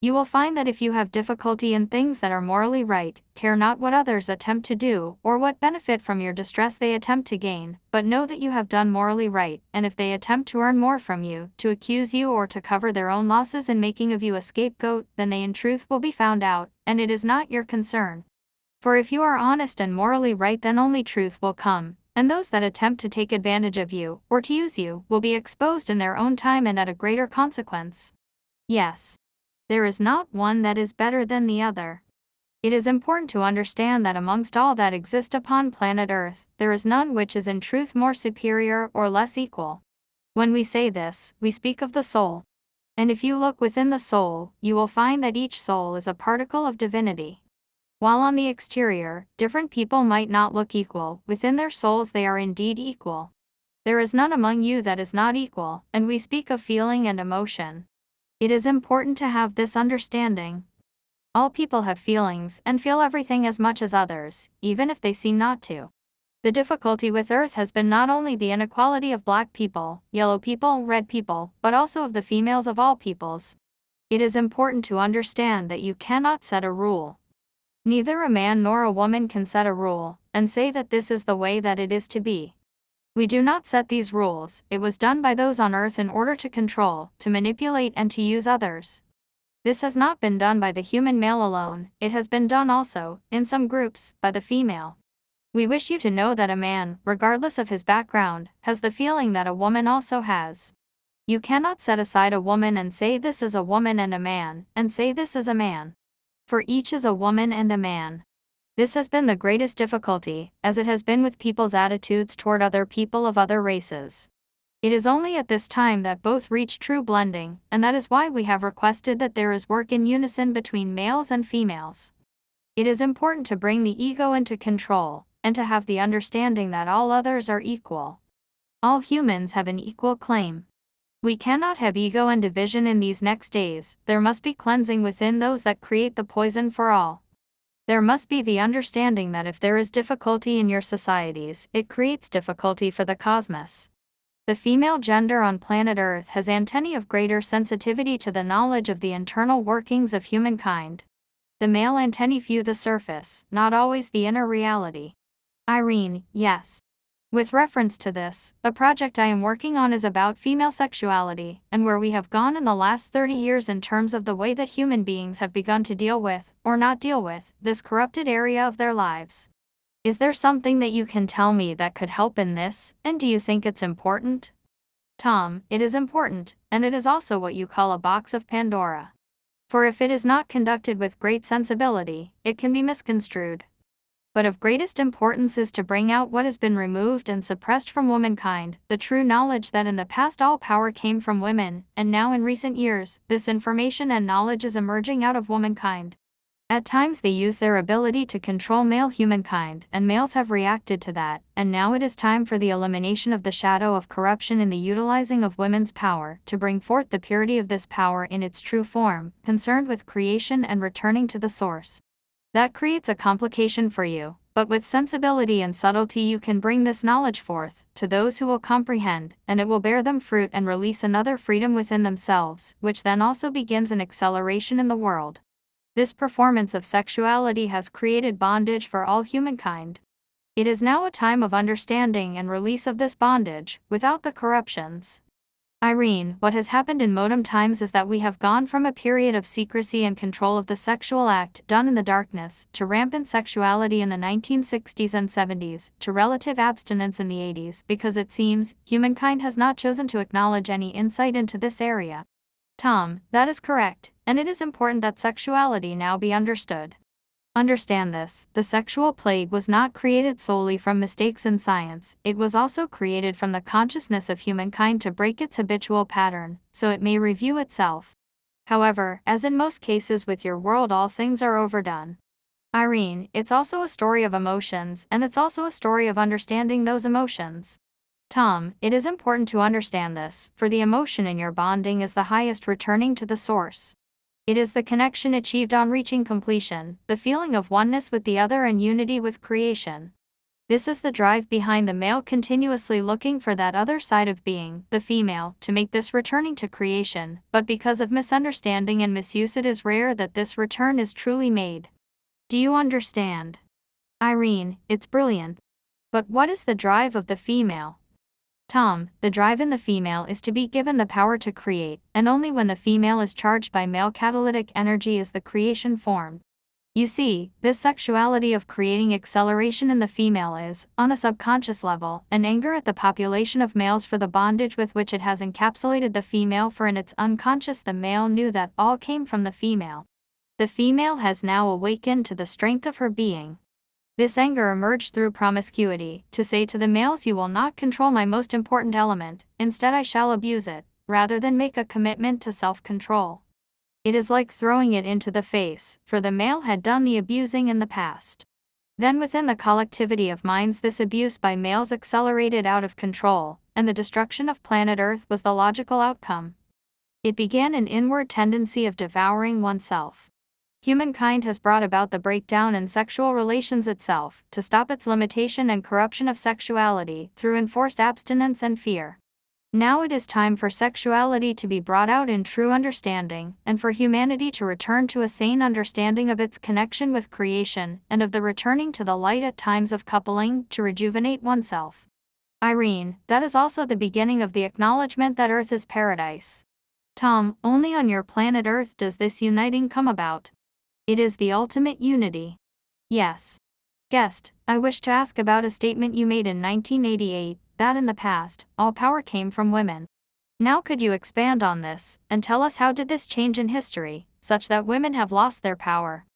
You will find that if you have difficulty in things that are morally right, care not what others attempt to do, or what benefit from your distress they attempt to gain, but know that you have done morally right, and if they attempt to earn more from you, to accuse you or to cover their own losses in making of you a scapegoat, then they in truth will be found out, and it is not your concern. For if you are honest and morally right, then only truth will come, and those that attempt to take advantage of you, or to use you, will be exposed in their own time and at a greater consequence. Yes. There is not one that is better than the other. It is important to understand that amongst all that exist upon planet Earth, there is none which is in truth more superior or less equal. When we say this, we speak of the soul. And if you look within the soul, you will find that each soul is a particle of divinity. While on the exterior, different people might not look equal, within their souls they are indeed equal. There is none among you that is not equal, and we speak of feeling and emotion. It is important to have this understanding. All people have feelings and feel everything as much as others, even if they seem not to. The difficulty with Earth has been not only the inequality of black people, yellow people, red people, but also of the females of all peoples. It is important to understand that you cannot set a rule. Neither a man nor a woman can set a rule, and say that this is the way that it is to be. We do not set these rules. It was done by those on earth in order to control, to manipulate and to use others. This has not been done by the human male alone, it has been done also, in some groups, by the female. We wish you to know that a man, regardless of his background, has the feeling that a woman also has. You cannot set aside a woman and say this is a woman and a man, and say this is a man. For each is a woman and a man. This has been the greatest difficulty, as it has been with people's attitudes toward other people of other races. It is only at this time that both reach true blending, and that is why we have requested that there is work in unison between males and females. It is important to bring the ego into control, and to have the understanding that all others are equal. All humans have an equal claim. We cannot have ego and division in these next days. There must be cleansing within those that create the poison for all. There must be the understanding that if there is difficulty in your societies, it creates difficulty for the cosmos. The female gender on planet Earth has antennae of greater sensitivity to the knowledge of the internal workings of humankind. The male antennae view the surface, not always the inner reality. Irene, yes. With reference to this, the project I am working on is about female sexuality, and where we have gone in the last 30 years in terms of the way that human beings have begun to deal with, or not deal with, this corrupted area of their lives. Is there something that you can tell me that could help in this, and do you think it's important? Tom, it is important, and it is also what you call a box of Pandora. For if it is not conducted with great sensibility, it can be misconstrued. But of greatest importance is to bring out what has been removed and suppressed from womankind, the true knowledge that in the past all power came from women, and now in recent years, this information and knowledge is emerging out of womankind. At times they use their ability to control male humankind, and males have reacted to that, and now it is time for the elimination of the shadow of corruption in the utilizing of women's power, to bring forth the purity of this power in its true form, concerned with creation and returning to the source. That creates a complication for you, but with sensibility and subtlety you can bring this knowledge forth, to those who will comprehend, and it will bear them fruit and release another freedom within themselves, which then also begins an acceleration in the world. This performance of sexuality has created bondage for all humankind. It is now a time of understanding and release of this bondage, without the corruptions. Irene, what has happened in modern times is that we have gone from a period of secrecy and control of the sexual act done in the darkness, to rampant sexuality in the 1960s and 70s, to relative abstinence in the 80s, because it seems, humankind has not chosen to acknowledge any insight into this area. Tom, that is correct, and it is important that sexuality now be understood. Understand this, the sexual plague was not created solely from mistakes in science, it was also created from the consciousness of humankind to break its habitual pattern, so it may review itself. However, as in most cases with your world, all things are overdone. Irene, it's also a story of emotions, and it's also a story of understanding those emotions. Tom, it is important to understand this, for the emotion in your bonding is the highest returning to the source. It is the connection achieved on reaching completion, the feeling of oneness with the other and unity with creation. This is the drive behind the male continuously looking for that other side of being, the female, to make this returning to creation, but because of misunderstanding and misuse it is rare that this return is truly made. Do you understand? Irene, it's brilliant. But what is the drive of the female? Tom, the drive in the female is to be given the power to create, and only when the female is charged by male catalytic energy is the creation formed. You see, this sexuality of creating acceleration in the female is, on a subconscious level, an anger at the population of males for the bondage with which it has encapsulated the female, for in its unconscious the male knew that all came from the female. The female has now awakened to the strength of her being. This anger emerged through promiscuity, to say to the males, you will not control my most important element, instead I shall abuse it, rather than make a commitment to self-control. It is like throwing it into the face, for the male had done the abusing in the past. Then within the collectivity of minds this abuse by males accelerated out of control, and the destruction of planet Earth was the logical outcome. It began an inward tendency of devouring oneself. Humankind has brought about the breakdown in sexual relations itself, to stop its limitation and corruption of sexuality, through enforced abstinence and fear. Now it is time for sexuality to be brought out in true understanding, and for humanity to return to a sane understanding of its connection with creation, and of the returning to the light at times of coupling, to rejuvenate oneself. Irene, that is also the beginning of the acknowledgement that Earth is paradise. Tom, only on your planet Earth does this uniting come about. It is the ultimate unity. Yes. Guest, I wish to ask about a statement you made in 1988, that in the past, all power came from women. Now could you expand on this, and tell us how did this change in history, such that women have lost their power?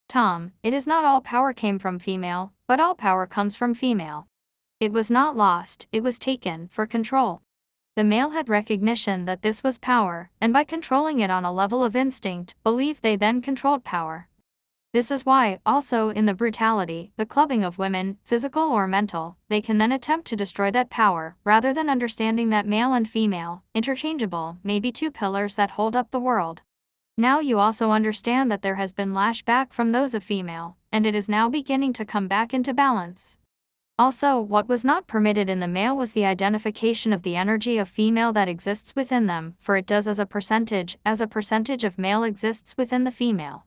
Tom, it is not all power came from female, but all power comes from female. It was not lost, it was taken, for control. The male had recognition that this was power, and by controlling it on a level of instinct, belief, they then controlled power. This is why, also in the brutality, the clubbing of women, physical or mental, they can then attempt to destroy that power, rather than understanding that male and female, interchangeable, may be two pillars that hold up the world. Now you also understand that there has been lashback from those of female, and it is now beginning to come back into balance. Also, what was not permitted in the male was the identification of the energy of female that exists within them, for it does as a percentage of male exists within the female.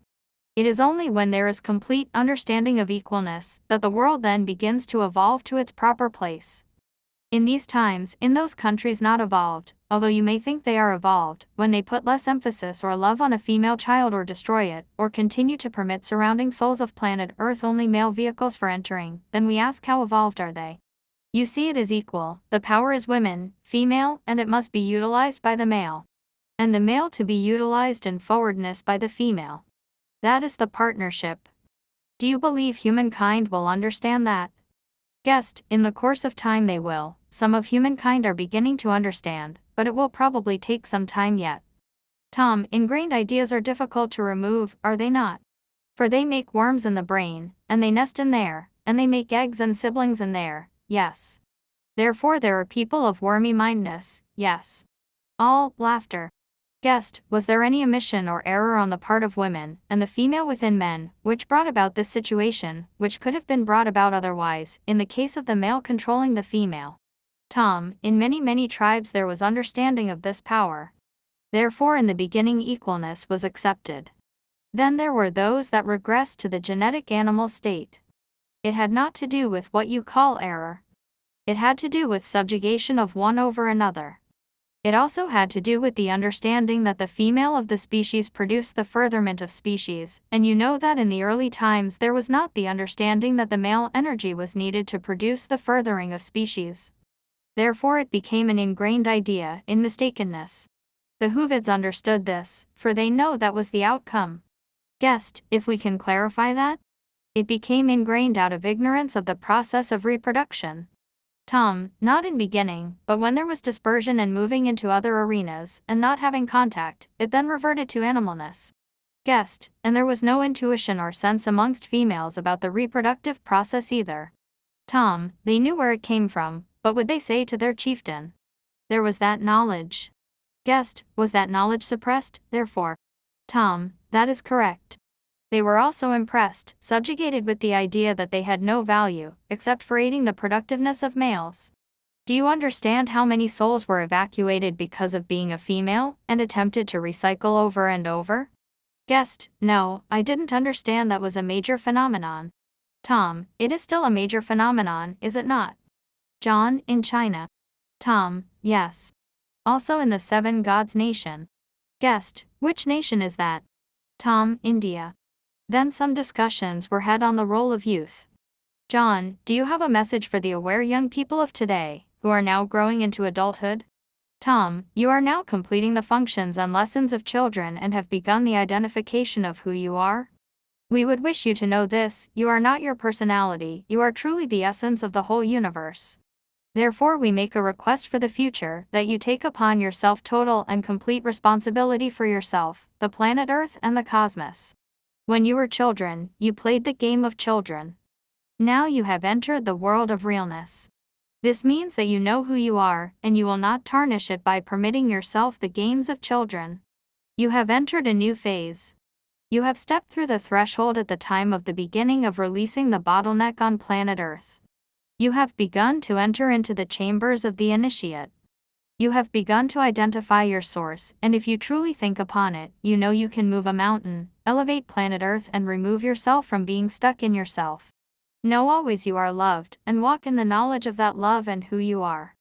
It is only when there is complete understanding of equalness that the world then begins to evolve to its proper place. In these times, in those countries not evolved, although you may think they are evolved, when they put less emphasis or love on a female child or destroy it, or continue to permit surrounding souls of planet Earth only male vehicles for entering, then we ask how evolved are they? You see, it is equal, the power is women, female, and it must be utilized by the male. And the male to be utilized in forwardness by the female. That is the partnership. Do you believe humankind will understand that? Guest, in the course of time they will. Some of humankind are beginning to understand, but it will probably take some time yet. Tom, ingrained ideas are difficult to remove, are they not? For they make worms in the brain, and they nest in there, and they make eggs and siblings in there, yes. Therefore there are people of wormy mindness, yes. All, laughter. Guest, was there any omission or error on the part of women, and the female within men, which brought about this situation, which could have been brought about otherwise, in the case of the male controlling the female? Tom, in many tribes there was understanding of this power. Therefore in the beginning equalness was accepted. Then there were those that regressed to the genetic animal state. It had not to do with what you call error. It had to do with subjugation of one over another. It also had to do with the understanding that the female of the species produced the furtherment of species, and you know that in the early times there was not the understanding that the male energy was needed to produce the furthering of species. Therefore it became an ingrained idea in mistakenness. The Hoovids understood this, for they know that was the outcome. Guest, if we can clarify that? It became ingrained out of ignorance of the process of reproduction. Tom, not in beginning, but when there was dispersion and moving into other arenas, and not having contact, it then reverted to animalness. Guest, and there was no intuition or sense amongst females about the reproductive process either. Tom, they knew where it came from, but would they say to their chieftain? There was that knowledge. Guest, was that knowledge suppressed, therefore? Tom, that is correct. They were also impressed, subjugated with the idea that they had no value, except for aiding the productiveness of males. Do you understand how many souls were evacuated because of being a female, and attempted to recycle over and over? Guest: No, I didn't understand that was a major phenomenon. Tom: It is still a major phenomenon, is it not? John: In China. Tom: Yes. Also in the Seven Gods nation. Guest: Which nation is that? Tom: India. Then some discussions were had on the role of youth. John: Do you have a message for the aware young people of today, who are now growing into adulthood? Tom: You are now completing the functions and lessons of children and have begun the identification of who you are. We would wish you to know this: you are not your personality, you are truly the essence of the whole universe. Therefore we make a request for the future, that you take upon yourself total and complete responsibility for yourself, the planet Earth and the cosmos. When you were children, you played the game of children. Now you have entered the world of realness. This means that you know who you are, and you will not tarnish it by permitting yourself the games of children. You have entered a new phase. You have stepped through the threshold at the time of the beginning of releasing the bottleneck on planet Earth. You have begun to enter into the chambers of the initiate. You have begun to identify your source, and if you truly think upon it, you know you can move a mountain, elevate planet Earth, and remove yourself from being stuck in yourself. Know always you are loved, and walk in the knowledge of that love and who you are.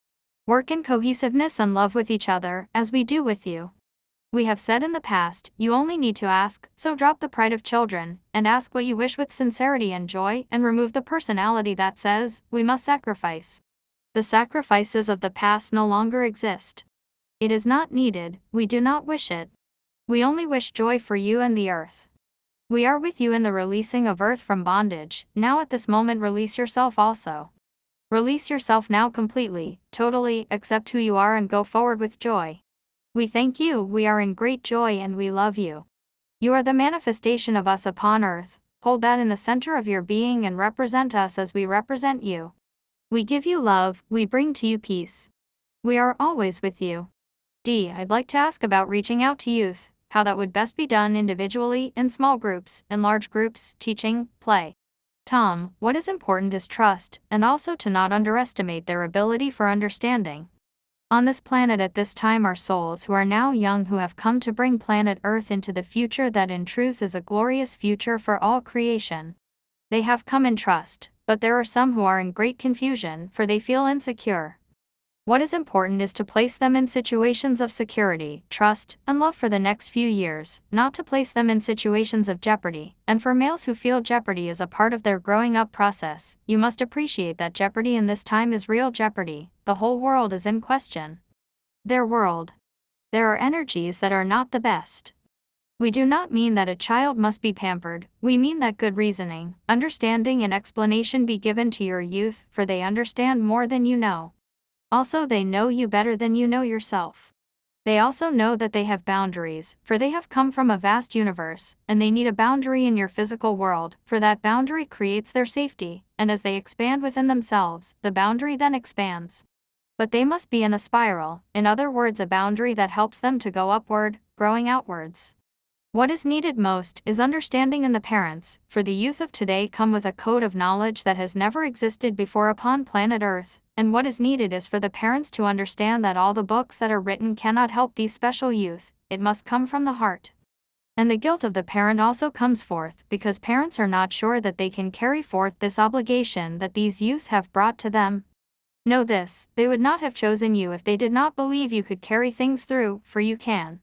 Work in cohesiveness and love with each other, as we do with you. We have said in the past, you only need to ask, so drop the pride of children, and ask what you wish with sincerity and joy, and remove the personality that says, we must sacrifice. The sacrifices of the past no longer exist. It is not needed, we do not wish it. We only wish joy for you and the earth. We are with you in the releasing of earth from bondage. Now at this moment release yourself also. Release yourself now completely, totally, accept who you are and go forward with joy. We thank you, we are in great joy and we love you. You are the manifestation of us upon earth. Hold that in the center of your being and represent us as we represent you. We give you love, we bring to you peace. We are always with you. D. I'd like to ask about reaching out to youth, how that would best be done individually, in small groups, in large groups, teaching, play. Tom: What is important is trust, and also to not underestimate their ability for understanding. On this planet at this time are souls who are now young who have come to bring planet Earth into the future that in truth is a glorious future for all creation. They have come in trust, but there are some who are in great confusion, for they feel insecure. What is important is to place them in situations of security, trust, and love for the next few years, not to place them in situations of jeopardy. And for males who feel jeopardy is a part of their growing up process, you must appreciate that jeopardy in this time is real jeopardy. The whole world is in question. Their world. There are energies that are not the best. We do not mean that a child must be pampered, we mean that good reasoning, understanding and explanation be given to your youth, for they understand more than you know. Also they know you better than you know yourself. They also know that they have boundaries, for they have come from a vast universe, and they need a boundary in your physical world, for that boundary creates their safety, and as they expand within themselves, the boundary then expands. But they must be in a spiral, in other words a boundary that helps them to go upward, growing outwards. What is needed most is understanding in the parents, for the youth of today come with a code of knowledge that has never existed before upon planet Earth, and what is needed is for the parents to understand that all the books that are written cannot help these special youth, it must come from the heart. And the guilt of the parent also comes forth, because parents are not sure that they can carry forth this obligation that these youth have brought to them. Know this, they would not have chosen you if they did not believe you could carry things through, for you can.